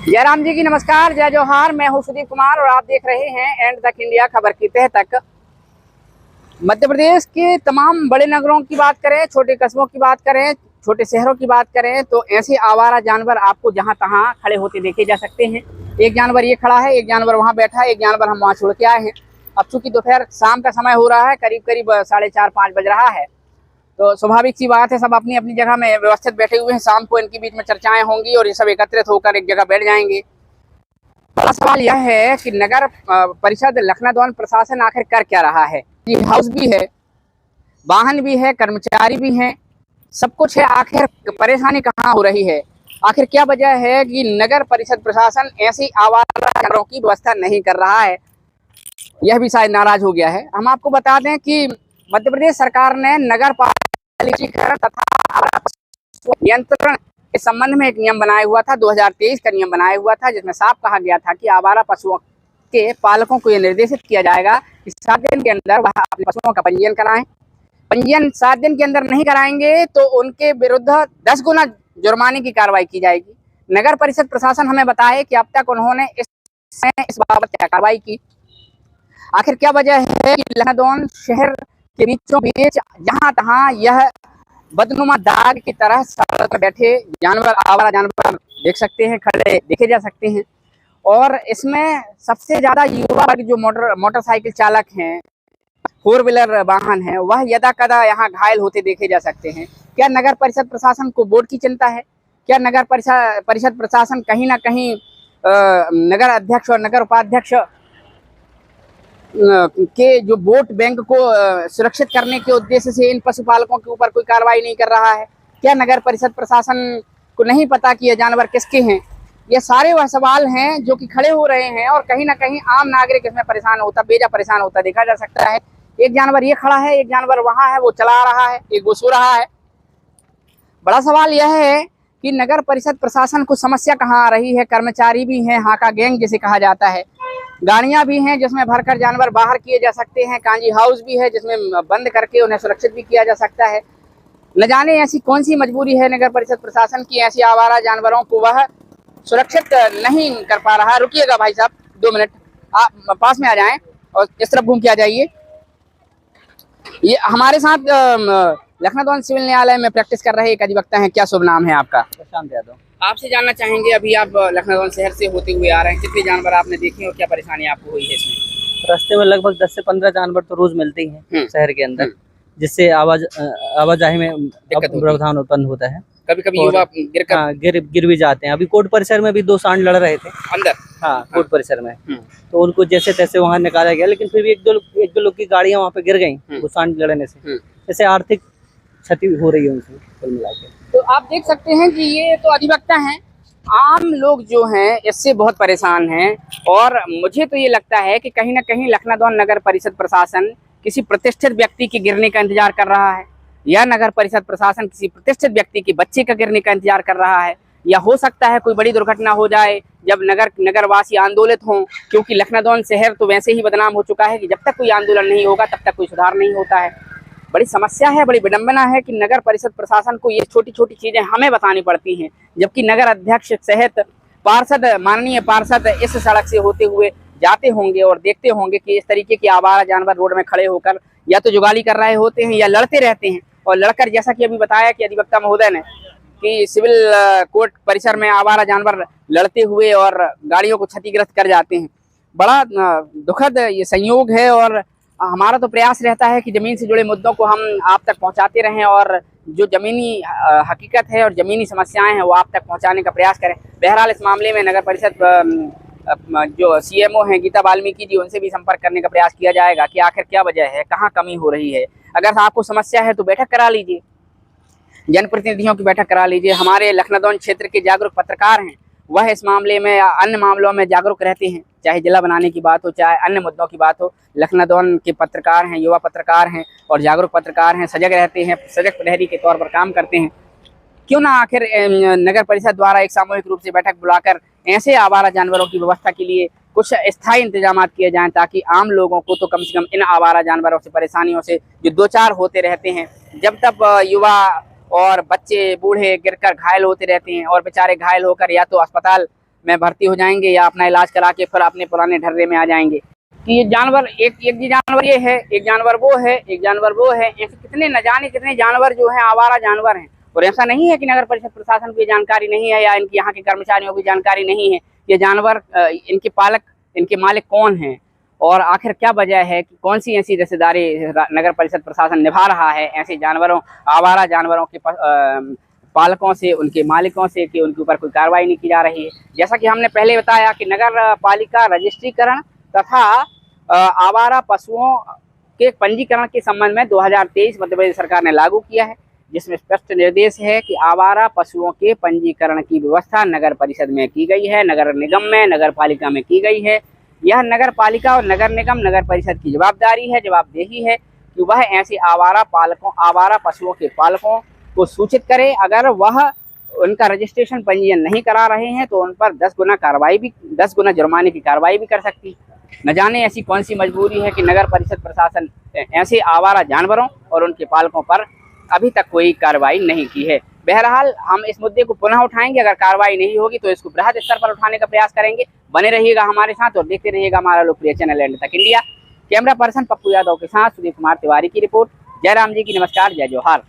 जयराम जी की नमस्कार, जय जोहार। मैं हूं सुदीप कुमार और आप देख रहे हैं एंड तक इंडिया खबर की तह तक। मध्य प्रदेश के तमाम बड़े नगरों की बात करें, छोटे कस्बों की बात करें, छोटे शहरों की बात करें तो ऐसे आवारा जानवर आपको जहां तहां खड़े होते देखे जा सकते हैं। एक जानवर ये खड़ा है, एक जानवर वहां बैठा है, एक जानवर हम वहां छोड़ के आए हैं। अब चूंकि दोपहर शाम का समय हो रहा है, करीब करीब 4:30-5 बज रहा है, तो स्वाभाविक सी बात है, सब अपनी अपनी जगह में व्यवस्थित बैठे हुए हैं। शाम को इनके बीच में चर्चाएं होंगी और ये सब एकत्रित होकर एक जगह बैठ जाएंगे। बड़ा सवाल यह है कि नगर परिषद लखनादौन प्रशासन आखिर कर क्या रहा है। हाउस भी है, वाहन भी है, कर्मचारी भी हैं, सब कुछ है, आखिर परेशानी कहाँ हो रही है? आखिर क्या वजह है कि नगर परिषद प्रशासन ऐसी आवारा जानवरों की व्यवस्था नहीं कर रहा है? यह भी शायद नाराज हो गया है। हम आपको बता दें कि मध्य प्रदेश सरकार ने नगर पालिकीकरण तथा नियंत्रण इस संबंध में एक नियम बनाया हुआ था। 2023 का नियम बनाया हुआ था, जिसमें साफ कहा गया था कि आवारा पशुओं के पालकों को यह निर्देशित किया जाएगा कि 7 दिन के अंदर वह अपने पशुओं का पंजीयन कराएं। पंजीयन 7 दिन के अंदर नहीं कराएंगे तो उनके विरुद्ध 10 गुना जुर्माने की कार्रवाई की जाएगी। नगर परिषद प्रशासन हमें बताए कि अब तक उन्होंने इस बाबत क्या कार्रवाई की। आखिर क्या वजह है कि लखनदौन शहर के बीचों बीच जहां तहां यह बदनुमा दाग की तरह सड़क पर बैठे जानवर, आवारा जानवर देख सकते हैं, खड़े देखे जा सकते हैं। और इसमें सबसे ज्यादा युवा वर्ग जो मोटरसाइकिल चालक हैं, 4 व्हीलर वाहन है, वह यदा कदा यहाँ घायल होते देखे जा सकते हैं। क्या नगर परिषद प्रशासन को बोर्ड की चिंता है? क्या नगर परिषद प्रशासन कहीं ना कहीं नगर अध्यक्ष और नगर उपाध्यक्ष के जो वोट बैंक को सुरक्षित करने के उद्देश्य से इन पशुपालकों के ऊपर कोई कार्रवाई नहीं कर रहा है? क्या नगर परिषद प्रशासन को नहीं पता कि ये जानवर किसके हैं? ये सारे वह सवाल हैं जो कि खड़े हो रहे हैं और कहीं ना कहीं आम नागरिक इसमें बेजा परेशान होता देखा जा सकता है। एक जानवर ये खड़ा है, एक जानवर वहां है, वो चला रहा है, एक वो सो रहा है। बड़ा सवाल यह है कि नगर परिषद प्रशासन को समस्या कहाँ आ रही है? कर्मचारी भी हैं, हाका गैंग जिसे कहा जाता है, गाड़ियां भी हैं जिसमें भरकर जानवर बाहर किए जा सकते हैं, कांजी हाउस भी है जिसमें बंद करके उन्हें सुरक्षित भी किया जा सकता है। न जाने ऐसी कौन सी मजबूरी है नगर परिषद प्रशासन की, ऐसी आवारा जानवरों को वह सुरक्षित नहीं कर पा रहा। रुकिएगा भाई साहब 2 मिनट, आप पास में आ जाएं और इस तरफ घूम के आ जाइए। ये हमारे साथ लखनदौन सिविल न्यायालय में प्रैक्टिस कर रहे एक अधिवक्ता हैं। क्या शुभ नाम है आपका? प्रशांत यादव। आपसे जानना चाहेंगे, अभी आप लखनदौन शहर से होते हुए आ रहे हैं, कितने जानवर आपने देखे और क्या परेशानी आपको हुई है इसमें? रास्ते में लगभग 10 से 15 जानवर तो रोज मिलते ही हैं शहर के अंदर, जिससे आवाजाही में व्यवधान उत्पन्न होता है। कभी कभी युवा गिर भी जाते हैं। अभी कोर्ट परिसर में भी 2 सांड लड़ रहे थे अंदर। कोर्ट परिसर में, तो उनको जैसे तैसे वहां निकाला गया, लेकिन फिर भी एक दो लोग की गाड़ियां वहां पे गिर गई वो सांड लड़ने से। जैसे आर्थिक क्षति हो रही है उनसे कुल मिला के। तो आप देख सकते हैं कि ये तो अधिवक्ता हैं, आम लोग जो हैं इससे बहुत परेशान हैं। और मुझे तो ये लगता है कि कहीं ना कहीं लखनदौन नगर परिषद प्रशासन किसी प्रतिष्ठित व्यक्ति के गिरने का इंतजार कर रहा है, या नगर परिषद प्रशासन किसी प्रतिष्ठित व्यक्ति के बच्चे का गिरने का इंतजार कर रहा है, या हो सकता है कोई बड़ी दुर्घटना हो जाए जब नगरवासी आंदोलित हों। क्योंकि लखनदौन शहर तो वैसे ही बदनाम हो चुका है कि जब तक कोई आंदोलन नहीं होगा तब तक कोई सुधार नहीं होता है। बड़ी समस्या है, बड़ी विडंबना है कि नगर परिषद प्रशासन को ये छोटी छोटी चीजें हमें बतानी पड़ती हैं, जबकि नगर अध्यक्ष सहित पार्षद, माननीय पार्षद इस सड़क से होते हुए जाते होंगे और देखते होंगे कि इस तरीके के आवारा जानवर रोड में खड़े होकर या तो जुगाली कर रहे होते हैं या लड़ते रहते हैं। और लड़कर, जैसा कि अभी बताया कि अधिवक्ता महोदय ने, कि सिविल कोर्ट परिसर में आवारा जानवर लड़ते हुए और गाड़ियों को क्षतिग्रस्त कर जाते हैं। बड़ा दुखद ये संयोग है और हमारा तो प्रयास रहता है कि ज़मीन से जुड़े मुद्दों को हम आप तक पहुंचाते रहें और जो ज़मीनी हकीकत है और ज़मीनी समस्याएं हैं वो आप तक पहुंचाने का प्रयास करें। बहरहाल इस मामले में नगर परिषद जो सीएमओ हैं गीता वाल्मीकि जी, उनसे भी संपर्क करने का प्रयास किया जाएगा कि आखिर क्या वजह है, कहाँ कमी हो रही है। अगर आपको समस्या है तो बैठक करा लीजिए, जनप्रतिनिधियों की बैठक करा लीजिए। हमारे लखनदौन क्षेत्र के जागरूक पत्रकार हैं, वह इस मामले में या अन्य मामलों में जागरूक रहते हैं, चाहे जिला बनाने की बात हो, चाहे अन्य मुद्दों की बात हो। लखनदौन के पत्रकार हैं, युवा पत्रकार हैं और जागरूक पत्रकार हैं, सजग रहते हैं, सजग प्रहरी के तौर पर काम करते हैं। क्यों ना आखिर नगर परिषद द्वारा एक सामूहिक रूप से बैठक बुलाकर ऐसे आवारा जानवरों की व्यवस्था के लिए कुछ स्थायी इंतजाम किए जाएं, ताकि आम लोगों को तो कम से कम इन आवारा जानवरों से परेशानियों से जो 2-4 होते रहते हैं, जब तक युवा और बच्चे बूढ़े गिरकर घायल होते रहते हैं और बेचारे घायल होकर या तो अस्पताल में भर्ती हो जाएंगे या अपना इलाज करा के फिर अपने पुराने ढर्रे में आ जाएंगे। कि ये जानवर एक जानवर ये है, एक जानवर वो है, एक जानवर वो है, ऐसे कितने न जाने कितने जानवर जो है आवारा जानवर हैं। और ऐसा नहीं है कि नगर परिषद प्रशासन को जानकारी नहीं है या इनकी यहाँ के कर्मचारियों की जानकारी नहीं है। ये जानवर इनके पालक, इनके मालिक कौन हैं और आखिर क्या वजह है कि कौन सी ऐसी रिश्तेदारी नगर परिषद प्रशासन निभा रहा है ऐसे जानवरों, आवारा जानवरों के पालकों से, उनके मालिकों से, कि उनके ऊपर कोई कार्रवाई नहीं की जा रही है। जैसा कि हमने पहले बताया कि नगर पालिका रजिस्ट्रीकरण तथा आवारा पशुओं के पंजीकरण के संबंध में 2023 मध्य प्रदेश सरकार ने लागू किया है, जिसमें स्पष्ट निर्देश है कि आवारा पशुओं के पंजीकरण की व्यवस्था नगर परिषद में की गई है, नगर निगम में, नगर पालिका में की गई है। यह नगर पालिका और नगर निगम, नगर परिषद की जवाबदारी है, जवाबदेही है कि वह ऐसे आवारा पशुओं के पालकों को सूचित करे। अगर वह उनका रजिस्ट्रेशन पंजीयन नहीं करा रहे हैं तो उन पर 10 गुना जुर्माने की कार्रवाई भी कर सकती। न जाने ऐसी कौन सी मजबूरी है कि नगर परिषद प्रशासन ऐसे आवारा जानवरों और उनके पालकों पर अभी तक कोई कार्रवाई नहीं की है। बहरहाल हम इस मुद्दे को पुनः उठाएंगे, अगर कार्रवाई नहीं होगी तो इसको बृहद स्तर पर उठाने का प्रयास करेंगे। बने रहिएगा हमारे साथ और देखते रहिएगा हमारा लोकप्रिय चैनल एंड तक India. Camera person Pappu Yadav के साथ सुदीप कुमार तिवारी की रिपोर्ट। जय राम जी की, नमस्कार, जय जोहार।